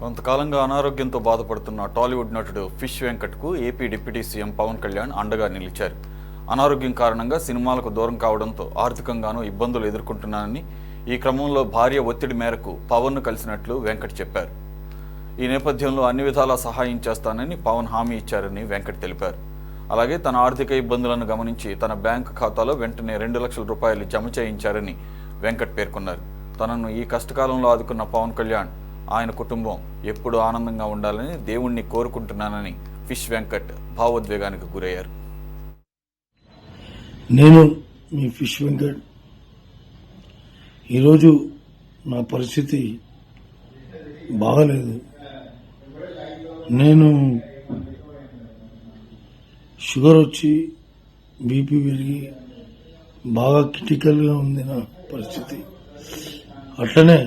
కొంతకాలంగా అనారోగ్యంతో బాధపడుతున్న టాలీవుడ్ నటుడు ఫిష్ వెంకట్కు AP deputy CM Pawan Kalyan అండగా నిలిచారు. అనారోగ్యం కారణంగా సినిమాలకు దూరం కావడంతో ఆర్థికంగానూ ఇబ్బందులు ఎదుర్కొంటున్నానని, ఈ క్రమంలో భార్య ఒత్తిడి మేరకు పవన్ను కలిసినట్లు వెంకట్ చెప్పారు. ఈ నేపథ్యంలో అన్ని విధాలా సహాయం చేస్తానని పవన్ హామీ ఇచ్చారని వెంకట్ తెలిపారు. అలాగే తన ఆర్థిక ఇబ్బందులను గమనించి తన బ్యాంకు ఖాతాలో వెంటనే 2 లక్షల రూపాయలు జమ చేయించారని వెంకట్ పేర్కొన్నారు. తనను ఈ కష్టకాలంలో ఆదుకున్న పవన్ కళ్యాణ్, ఆయన కుటుంబం ఎప్పుడూ ఆనందంగా ఉండాలని దేవుణ్ణి కోరుకుంటున్నానని ఫిష్ వెంకట్ భావోద్వేగానికి గురయ్యారు. నేను మీ ఫిష్ వెంకట్. ఈరోజు నా పరిస్థితి బాగలేదు. నేను షుగర్ వచ్చి బీపీ పెరిగి బాగా క్రిటికల్గా ఉంది నా పరిస్థితి. అట్లనే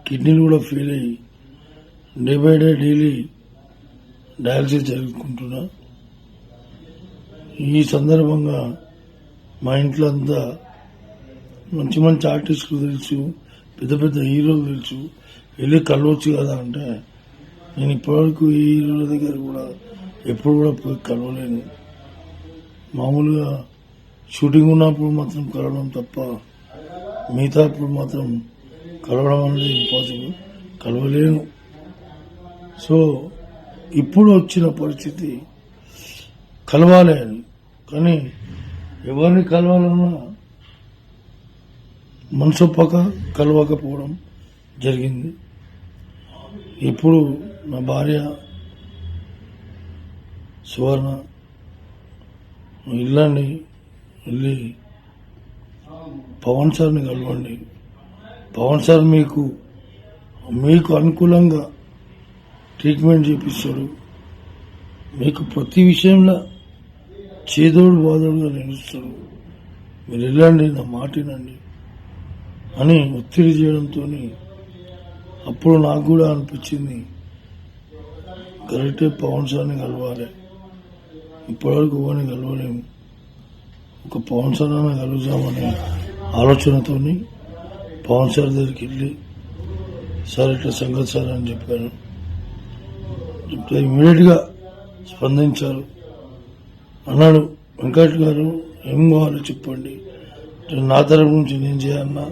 కిడ్నీలు కూడా ఫెయిల్ అయ్యి day by day daily dialysis జరుపుకుంటున్నా. ఈ సందర్భంగా మా ఇంట్లో అంతా మంచి మంచి ఆర్టిస్టులు తెలుసు, పెద్ద పెద్ద హీరోలు తెలుసు, వెళ్ళి కలవచ్చు కదా అంటే నేను ఇప్పటివరకు ఈ హీరోల దగ్గర కూడా ఎప్పుడు కూడా పోయి కలవలేను. మామూలుగా షూటింగ్ ఉన్నప్పుడు మాత్రం కలవడం తప్ప మిగతా అప్పుడు మాత్రం కలవడం అనేది ఇంపాసిబుల్, కలవలేను. సో ఇప్పుడు వచ్చిన పరిస్థితి కలవాలి అని, కానీ ఎవరిని కలవాలన్నా మనసొప్పక కలవకపోవడం జరిగింది. ఇప్పుడు నా భార్య సువర్ణ వెళ్ళండి, వెళ్ళి పవన్ సార్ని కలవండి, పవన్ సార్ మీకు అనుకూలంగా ట్రీట్మెంట్ చేపిస్తాడు, మీకు ప్రతి విషయంలో చేదోడు బాదోడుగా నిలుస్తాడు, మీరు వెళ్ళండి, నా మాట వినండి అని ఒత్తిడి చేయడంతో అప్పుడు నాకు కూడా అనిపించింది కరెక్టే, పవన్ సార్ని కలవాలి. ఇప్పటివరకు ఎవరిని కలవలేము, ఒక పవన్ సార్ అన్న కలుద్దామనే ఆలోచనతో పవన్ సార్ దగ్గరికి వెళ్ళి సార్ ఇట్లా సంగతి సార్ అని చెప్పాను. చెప్తే ఇమీడియట్ గా స్పందించారు. అన్నాడు, వెంకట్ గారు ఏం కావాలో చెప్పండి, నా తరపు నుంచి నేను చేయాలన్నా,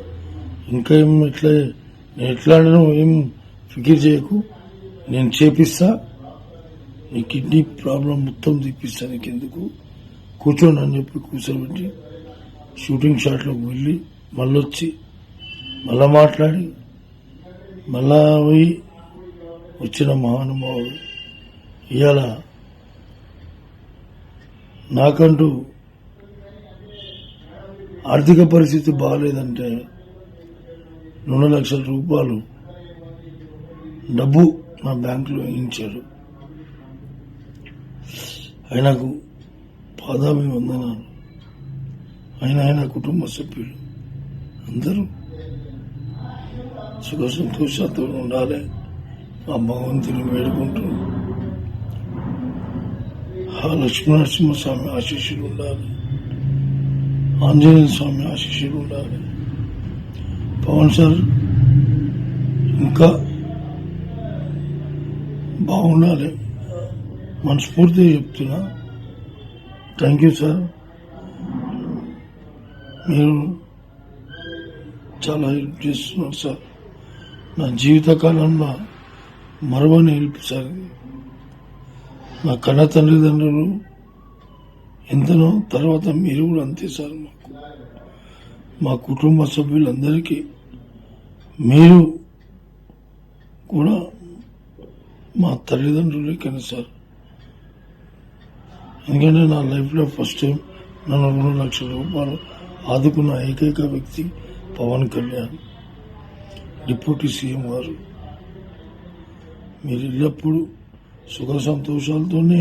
ఇంకా ఏం నేను ఎట్లా ఏం ఫికిర్ చేయకు, నేను చేపిస్తా, నీ కిడ్నీ ప్రాబ్లం మొత్తం తీపిస్తా, నీకెందుకు కూర్చోండి అని చెప్పి కూర్చోబెట్టి షూటింగ్ షాట్లోకి వెళ్ళి మళ్ళొచ్చి మళ్ళా మాట్లాడి మళ్ళా పోయి వచ్చిన మహానుభావుడు. ఇవాళ నాకంటూ ఆర్థిక పరిస్థితి బాగాలేదంటే 2 లక్షల రూపాయలు డబ్బు నా బ్యాంకులో వేయించాడు. ఆయనకు పాదాభివందనాలు. ఆయన కుటుంబ సభ్యులు అందరూ సుఖ సంతోషాలతో ఉండాలి, ఆ భగవంతుని వేడుకుంటూ ఆ లక్ష్మీనరసింహస్వామి ఆశీస్సులు ఉండాలి, ఆంజనేయ స్వామి ఆశీస్సులు ఉండాలి. పవన్ సార్ ఇంకా బాగుండాలి మనస్ఫూర్తిగా చెప్తున్నా. థ్యాంక్ యూ సార్, మీరు చాలా హెల్ప్ చేస్తున్నారు సార్. నా జీవితకాలంలో మరవని హెల్ప్ సార్. నా కన్న తల్లిదండ్రులు ఎంతనో, తర్వాత మీరు కూడా అంతే సార్. మా కుటుంబ సభ్యులందరికీ మీరు కూడా మా తల్లిదండ్రులే కానీ సార్. ఎందుకంటే నా లైఫ్లో ఫస్ట్ టైం నన్ను 2 లక్షల రూపాయలు ఆదుకున్న ఏకైక వ్యక్తి పవన్ కళ్యాణ్, డిప్యూటీ సీఎం గారు. మీరు ఎల్లప్పుడూ సుఖ సంతోషాలతోనే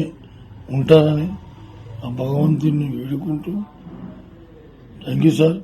ఉంటారని ఆ భగవంతుని వేడుకుంటూ థ్యాంక్ యూ సార్.